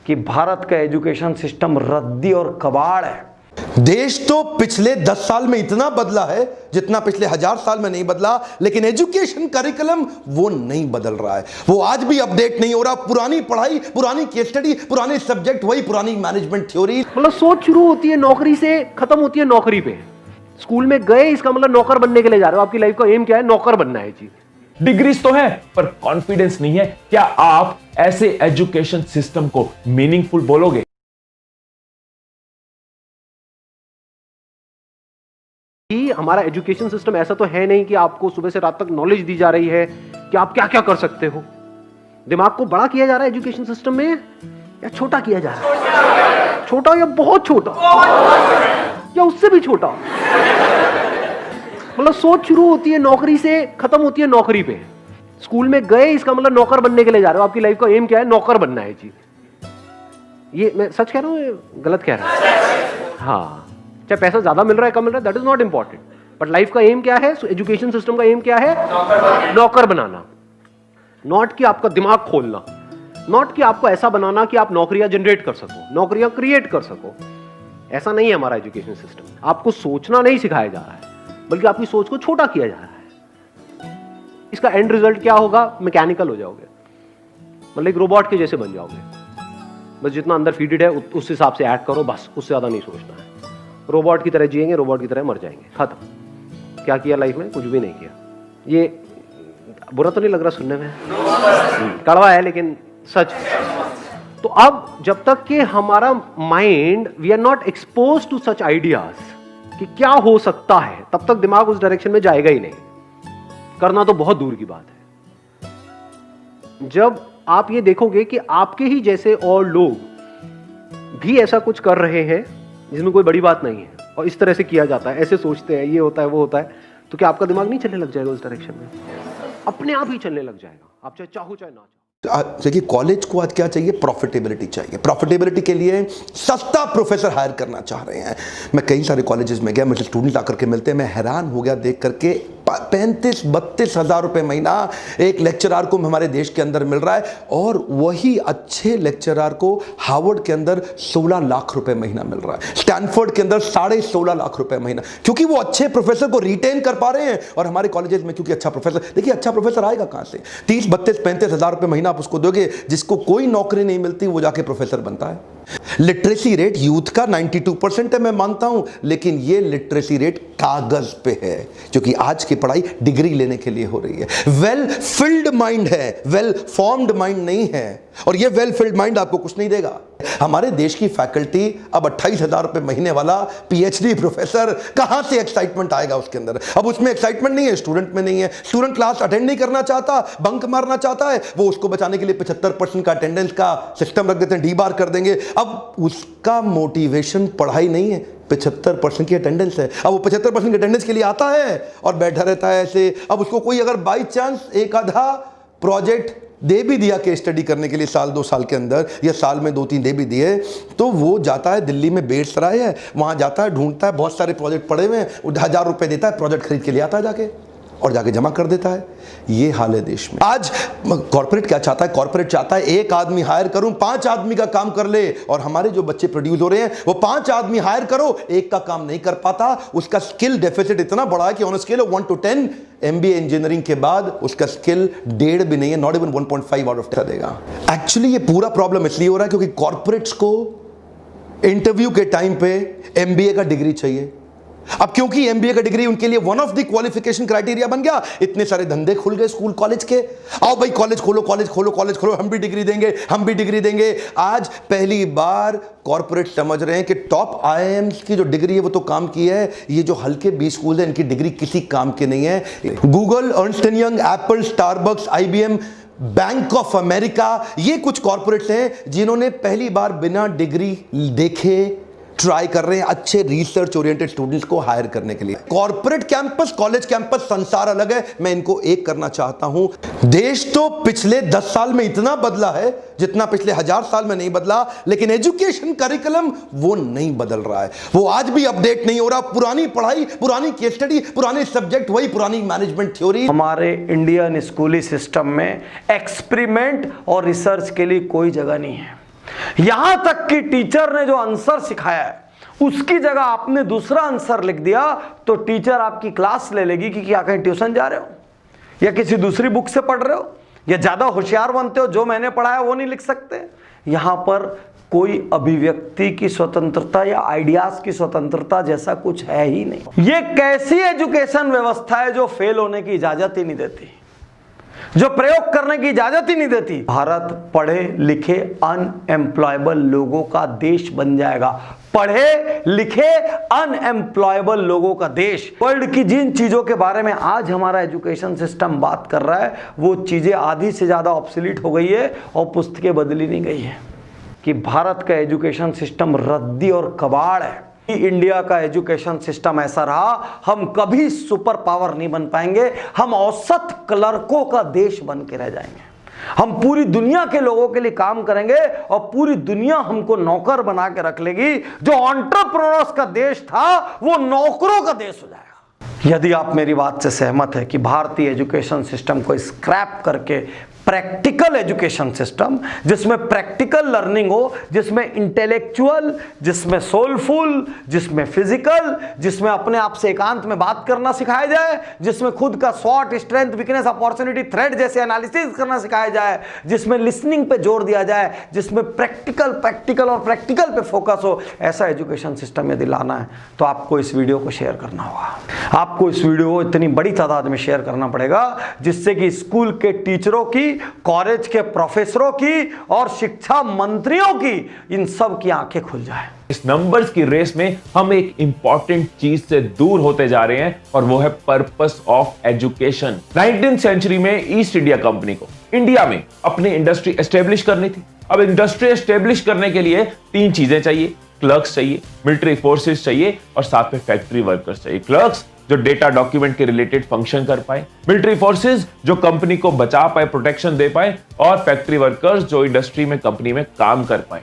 कि भारत का education system रद्दी और कबाड़ है। देश तो पिछले 10 साल में इतना बदला है जितना पिछले 1000 साल में नहीं बदला, लेकिन एजुकेशन करिकुलम वो नहीं बदल रहा है, वो आज भी अपडेट नहीं हो रहा। पुरानी पढ़ाई, पुरानी केस स्टडी, पुराने सब्जेक्ट, वही पुरानी मैनेजमेंट थ्योरी। मतलब सोच शुरू होती है नौकरी से, खत्म होती है नौकरी पे। स्कूल में गए, इसका मतलब नौकर बनने के लिए जा रहे हो। आपकी लाइफ का एम क्या है? नौकर बनना है जी। डिग्रीज तो है पर कॉन्फिडेंस नहीं है। क्या आप ऐसे एजुकेशन सिस्टम को मीनिंगफुल बोलोगे? हमारा एजुकेशन सिस्टम ऐसा तो है नहीं कि आपको सुबह से रात तक नॉलेज दी जा रही है कि आप क्या क्या कर सकते हो। दिमाग को बड़ा किया जा रहा है एजुकेशन सिस्टम में या छोटा किया जा रहा है? छोटा या बहुत छोटा या उससे भी छोटा। मतलब सोच शुरू होती है नौकरी से, खत्म होती है नौकरी पे। स्कूल में गए, इसका मतलब नौकर बनने के लिए जा रहे हो। आपकी लाइफ का एम क्या है? नौकर बनना है जी। ये मैं सच कह रहा हूं, गलत कह रहा हूं? हाँ, चाहे पैसा ज्यादा मिल रहा है कम मिल रहा है, that is not important, but life का एम क्या है? एजुकेशन सिस्टम का एम क्या है? नौकर बनाना। नॉट कि आपका दिमाग खोलना, नॉट कि आपको ऐसा बनाना कि आप नौकरियां जनरेट कर सको, नौकरियां क्रिएट कर सको। ऐसा नहीं है हमारा एजुकेशन सिस्टम। आपको सोचना नहीं सिखाया जा रहा है, बल्कि आपकी सोच को छोटा किया जा रहा है। इसका एंड रिजल्ट क्या होगा? मैकेनिकल हो जाओगे, मतलब एक रोबोट के जैसे बन जाओगे। बस जितना अंदर फीडेड है उस हिसाब से ऐड करो, बस उससे ज्यादा नहीं सोचना है। रोबोट की तरह जिएंगे, रोबोट की तरह मर जाएंगे, खत्म। क्या किया लाइफ में? कुछ भी नहीं किया। ये बुरा तो नहीं लग रहा सुनने में? कड़वा है लेकिन सच। तो अब जब तक कि हमारा mind, we are not expose to such ideas कि क्या हो सकता है, तब तक दिमाग उस डायरेक्शन में जाएगा ही नहीं। करना तो बहुत दूर की बात है। जब आप ये देखोगे कि आपके ही जैसे और लोग भी ऐसा कुछ कर रहे हैं जिसमें कोई बड़ी बात नहीं है, और इस तरह से किया जाता है, ऐसे सोचते हैं, ये होता है वो होता है, तो क्या आपका दिमाग नहीं चलने लग जाएगा उस डायरेक्शन में? अपने आप ही चलने लग जाएगा, आप चाहे चाहो चाहे ना चाहो। देखिए, कॉलेज को आज क्या चाहिए? प्रॉफिटेबिलिटी चाहिए। प्रॉफिटेबिलिटी के लिए सस्ता प्रोफेसर हायर करना चाह रहे हैं। मैं कई सारे कॉलेजेस में गया, मुझे स्टूडेंट आकर के मिलते हैं, मैं हैरान हो गया देख करके। 35-32 हज़ार रुपये महीना एक लेक्चरर को हमारे देश के अंदर मिल रहा है, और वही अच्छे लेक्चरर को हार्वर्ड के अंदर 16 लाख रुपए महीना मिल रहा है, स्टैनफोर्ड के अंदर 16.5 लाख रुपए महीना, क्योंकि वो अच्छे प्रोफेसर को रिटेन कर पा रहे हैं। और हमारे कॉलेजेस में क्योंकि अच्छा प्रोफेसर, देखिए अच्छा प्रोफेसर आएगा कहां से? 30-32-35 हज़ार रुपये महीना आप उसको दोगे, जिसको कोई नौकरी नहीं मिलती, वो जाके प्रोफेसर बनता है। लिटरेसी रेट यूथ का 92% है, मैं मानता हूं, लेकिन ये लिटरेसी रेट कागज पे है, क्योंकि आज की पढ़ाई डिग्री लेने के लिए हो रही है। वेल फिल्ड माइंड है, वेल फॉर्म्ड माइंड नहीं है, और ये वेल फिल्ड माइंड आपको कुछ नहीं देगा। हमारे देश की फैकल्टी अब 28 हज़ार रुपये महीने वाला पीएचडी प्रोफेसर, कहां से एक्साइटमेंट आएगा उसके अंदर? अब उसमें एक्साइटमेंट नहीं है, स्टूडेंट में नहीं है। स्टूडेंट क्लास अटेंड नहीं करना चाहता, बंक मारना चाहता है, वो उसको बचाने के लिए 75% का अटेंडेंस का सिस्टम रख देते हैं, डीबार कर देंगे। अब उसका मोटिवेशन पढ़ाई नहीं है, 75% की अटेंडेंस है। अब वो 75% की अटेंडेंस के लिए आता है और बैठा रहता है ऐसे। अब उसको कोई अगर बाई चांस एक आधा प्रोजेक्ट दे भी दिया केस स्टडी करने के लिए साल 2 साल के अंदर, या साल में 2-3 दे भी दिए, तो वो जाता है दिल्ली में बेड़सराय है, वहाँ जाता है, ढूंढता है, बहुत सारे प्रोजेक्ट पड़े हुए हैं, 1000 रुपये देता है, प्रोजेक्ट खरीद के ले आता है जाके, और जाके जमा कर देता है। ये हाल है देश में। आज कॉर्पोरेट क्या चाहता है? कॉर्पोरेट चाहता है एक आदमी हायर करूं, 5 आदमी का काम कर ले। और हमारे जो बच्चे प्रोड्यूस हो रहे हैं, वो 5 आदमी हायर करो, एक का काम नहीं कर पाता। उसका स्किल डेफिसिट इतना बड़ा है कि on scale of 1 to 10 MBA engineering के बाद उसका स्किल 1.5 भी नहीं है, नॉट इवन 1.5 आउट ऑफ 10 देगा। एक्चुअली ये पूरा प्रॉब्लम इसलिए हो रहा है क्योंकि कॉर्पोरेट्स को इंटरव्यू के टाइम पे MBA का डिग्री चाहिए। अब क्योंकि MBA का डिग्री उनके लिए one of the qualification criteria बन गया, इतने सारे धंधे खुल गए स्कूल कॉलेज के। आओ भाई कॉलेज खोलो, कॉलेज खोलो, कॉलेज खोलो, हम भी डिग्री देंगे, हम भी डिग्री देंगे। आज पहली बार कॉर्पोरेट समझ रहे हैं कि टॉप IIMs की जो डिग्री है वो तो काम की है, ये जो हल्के 20 स्कूल है इनकी डिग्री किसी काम के नहीं है। Google, Ernst and young, Apple, Starbucks, IBM, bank of America, ये कुछ कॉर्पोरेट्स हैं जिन्होंने पहली बार बिना डिग्री देखे ट्राई कर रहे हैं अच्छे रिसर्च ओरिएंटेड स्टूडेंट्स को हायर करने के लिए। कॉर्पोरेट कैंपस, कॉलेज कैंपस, संसार अलग है। मैं इनको एक करना चाहता हूं। देश तो पिछले 10 साल में इतना बदला है जितना पिछले 1000 साल में नहीं बदला, लेकिन एजुकेशन करिकुलम वो नहीं बदल रहा है, वो आज भी अपडेट नहीं हो रहा। पुरानी पढ़ाई, पुरानी केस स्टडी, पुराने सब्जेक्ट, वही पुरानी मैनेजमेंट थ्योरी। हमारे इंडियन स्कूली सिस्टम में एक्सपेरिमेंट और रिसर्च के लिए कोई जगह नहीं है। यहां तक कि टीचर ने जो आंसर सिखाया है उसकी जगह आपने दूसरा आंसर लिख दिया तो टीचर आपकी क्लास ले लेगी कि क्या कहीं ट्यूशन जा रहे हो या किसी दूसरी बुक से पढ़ रहे हो या ज्यादा होशियार बनते हो, जो मैंने पढ़ा है वो नहीं लिख सकते। यहां पर कोई अभिव्यक्ति की स्वतंत्रता या आइडियाज की स्वतंत्रता जैसा कुछ है ही नहीं। ये कैसी एजुकेशन व्यवस्था है जो फेल होने की इजाजत ही नहीं देती, जो प्रयोग करने की इजाजत ही नहीं देती। भारत पढ़े लिखे अनएम्प्लॉयबल लोगों का देश बन जाएगा, पढ़े लिखे अनएम्प्लॉयबल लोगों का देश। वर्ल्ड की जिन चीजों के बारे में आज हमारा एजुकेशन सिस्टम बात कर रहा है वो चीजें आधी से ज्यादा ऑब्सोलीट हो गई है और पुस्तकें बदली नहीं गई है कि भारत का एजुकेशन सिस्टम रद्दी और कबाड़ है। इंडिया का एजुकेशन सिस्टम ऐसा रहा, हम कभी सुपर पावर नहीं बन पाएंगे, हम औसत क्लर्कों का देश बन के रह जाएंगे। हम पूरी दुनिया के लोगों के लिए काम करेंगे और पूरी दुनिया हमको नौकर बना के रख लेगी। जो एंटरप्रेन्योर्स का देश था वो नौकरों का देश हो जाएगा। यदि आप मेरी बात से सहमत है कि भारतीय एजुकेशन सिस्टम को स्क्रैप करके प्रैक्टिकल एजुकेशन सिस्टम, जिसमें प्रैक्टिकल लर्निंग हो, जिसमें इंटेलेक्चुअल, जिसमें सोलफुल, जिसमें फिजिकल, जिसमें अपने आप से एकांत में बात करना सिखाया जाए, जिसमें खुद का स्वॉट, स्ट्रेंथ, वीकनेस, अपॉर्चुनिटी, थ्रेट जैसे एनालिसिस करना सिखाया जाए, जिसमें लिसनिंग पे जोर दिया जाए, जिसमें प्रैक्टिकल और प्रैक्टिकल पे फोकस हो, ऐसा एजुकेशन सिस्टम यदि लाना है तो आपको इस वीडियो को शेयर करना होगा। आपको इस वीडियो को इतनी बड़ी तादाद में शेयर करना पड़ेगा जिससे कि स्कूल के टीचरों की, कॉलेज के प्रोफेसरों की और शिक्षा मंत्रियों की, इन सब की आंखें खुल जाए। इस नंबर्स की रेस में हम एक इंपॉर्टेंट चीज से दूर होते जा रहे हैं और वो है purpose of education. 19th century में ईस्ट इंडिया कंपनी को इंडिया में अपनी इंडस्ट्री एस्टेब्लिश करनी थी। अब इंडस्ट्री एस्टेब्लिश करने के लिए 3 चीजें चाहिए, क्लर्क्स चाहिए, मिलिट्री फोर्सेस चाहिए और साथ में फैक्ट्री वर्कर्स चाहिए। क्लर्क्स जो डेटा डॉक्यूमेंट के रिलेटेड फंक्शन कर पाए, मिलिट्री फोर्सेस जो कंपनी को बचा पाए, प्रोटेक्शन दे पाए, और फैक्ट्री वर्कर्स जो इंडस्ट्री में, कंपनी में काम कर पाए।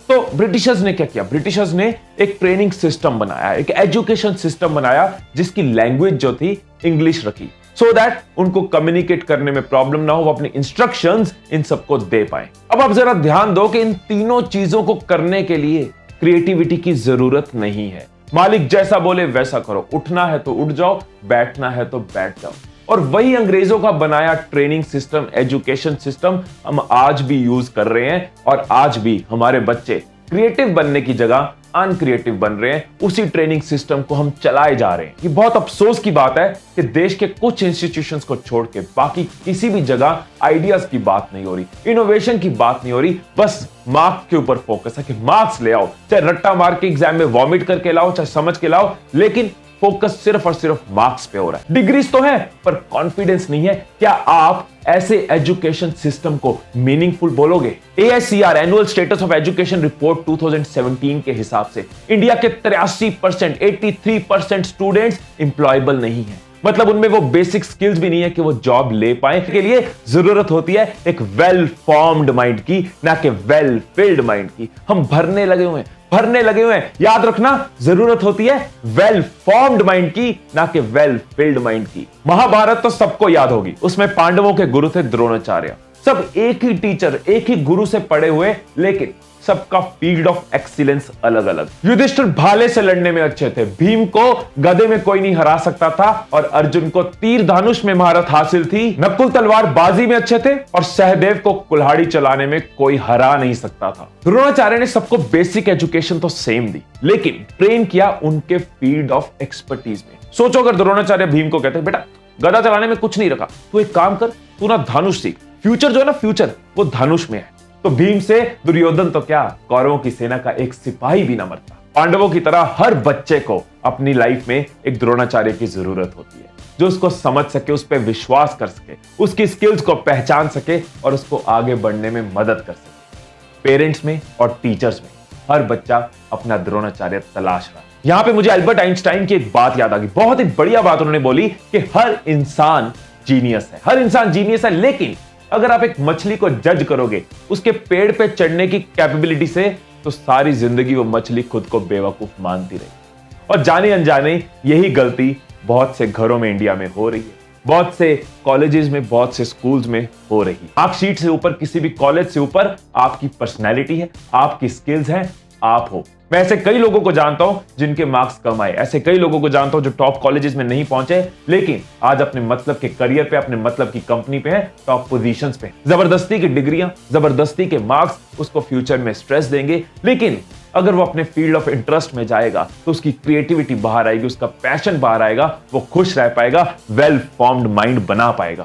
तो ब्रिटिशर्स ने क्या किया? ब्रिटिशर्स ने एक ट्रेनिंग सिस्टम बनाया, एक एजुकेशन सिस्टम बनाया जिसकी लैंग्वेज जो थी इंग्लिश रखी, सो दैट उनको कम्युनिकेट करने में प्रॉब्लम ना हो, वो अपनी इंस्ट्रक्शंस इन सबको दे पाए। अब आप जरा ध्यान दो कि इन तीनों चीजों को करने के लिए क्रिएटिविटी की जरूरत नहीं है। मालिक जैसा बोले वैसा करो, उठना है तो उठ जाओ, बैठना है तो बैठ जाओ। और वही अंग्रेजों का बनाया ट्रेनिंग सिस्टम, एजुकेशन सिस्टम हम आज भी यूज कर रहे हैं और आज भी हमारे बच्चे क्रिएटिव बनने की जगह अनक्रिएटिव बन रहे हैं। उसी ट्रेनिंग सिस्टम को हम चलाए जा रहे हैं। ये बहुत अफसोस की बात है कि देश के कुछ इंस्टीट्यूशंस को छोड़ के बाकी किसी भी जगह आइडियाज की बात नहीं हो रही, इनोवेशन की बात नहीं हो रही, बस मार्क्स के ऊपर फोकस है कि मार्क्स ले आओ, चाहे रट्टा मार के एग्जाम में वॉमिट करके लाओ, चाहे समझ के लाओ, लेकिन फोकस सिर्फ और सिर्फ मार्क्स पे हो रहा है। डिग्रीज तो है पर कॉन्फिडेंस नहीं है। क्या आप ऐसे एजुकेशन सिस्टम को मीनिंगफुल बोलोगे? AICR annual status of education report 2017 के हिसाब से इंडिया के 83%, 83% स्टूडेंट्स एम्प्लॉयबल नहीं है। मतलब उनमें वो बेसिक स्किल्स भी नहीं है कि वो जॉब ले पाए। के लिए जरूरत होती है एक वेल फॉर्म्ड माइंड की, ना कि वेल फिल्ड माइंड की। हम भरने लगे हुए हैं। याद रखना, जरूरत होती है वेल फॉर्म्ड माइंड की, ना कि वेल फिल्ड माइंड की। महाभारत तो सबको याद होगी, उसमें पांडवों के गुरु थे द्रोणाचार्य। सब एक ही टीचर, एक ही गुरु से पढ़े हुए, लेकिन सबका फील्ड ऑफ एक्सीलेंस अलग अलग। युधिष्ठिर भाले से लड़ने में अच्छे थे, भीम को गदे में कोई नहीं हरा सकता था और अर्जुन को तीर धनुष में महारत हासिल थी। नकुल तलवार बाजी में अच्छे थे और सहदेव को कुल्हाड़ी चलाने में कोई हरा नहीं सकता था। द्रोणाचार्य ने सबको बेसिक एजुकेशन तो सेम दी, लेकिन ट्रेन किया उनके फील्ड ऑफ एक्सपर्टीज में। सोचो अगर द्रोणाचार्य भीम को कहते बेटा गदा चलाने में कुछ नहीं रखा, तू एक काम कर, तू ना धनुष सीख, फ्यूचर जो है ना, फ्यूचर वो धनुष में है, तो भीम से दुर्योधन तो क्या, कौरवों की सेना का एक सिपाही भी ना मरता। पांडवों की तरह हर बच्चे को अपनी लाइफ में एक द्रोणाचार्य की जरूरत होती है, जो उसको समझ सके, उस पर विश्वास कर सके, उसकी स्किल्स को पहचान सके और उसको आगे बढ़ने में मदद कर सके। पेरेंट्स में और टीचर्स में हर बच्चा अपना द्रोणाचार्य तलाश रहा। यहां पे मुझे अल्बर्ट आइंस्टाइन की एक बात याद आ गई, बहुत ही बढ़िया बात उन्होंने बोली कि हर इंसान जीनियस है, हर इंसान जीनियस है, लेकिन अगर आप एक मछली को जज करोगे उसके पेड़ पे चढ़ने की कैपेबिलिटी से, तो सारी जिंदगी वो मछली खुद को बेवकूफ मानती रही। और जाने अनजाने यही गलती बहुत से घरों में इंडिया में हो रही है। बहुत से कॉलेजेस में, बहुत से स्कूल्स में हो रही। मार्कशीट से ऊपर, किसी भी कॉलेज से ऊपर आपकी पर्सनैलिटी है, आपकी स्किल्स हैं, आप हो। मैं ऐसे कई लोगों को जानता हूं जिनके मार्क्स कम आए, ऐसे कई लोगों को जानता हूं जो टॉप कॉलेजेस में नहीं पहुंचे, लेकिन आज अपने मतलब के करियर पे, अपने मतलब की कंपनी पे हैं, टॉप पोजीशंस पे। जबरदस्ती की डिग्रियां, जबरदस्ती के मार्क्स उसको फ्यूचर में स्ट्रेस देंगे, लेकिन अगर वो अपने फील्ड ऑफ इंटरेस्ट में जाएगा तो उसकी क्रिएटिविटी बाहर आएगी, उसका पैशन बाहर आएगा, वो खुश रह पाएगा, वेल फॉर्म्ड माइंड बना पाएगा।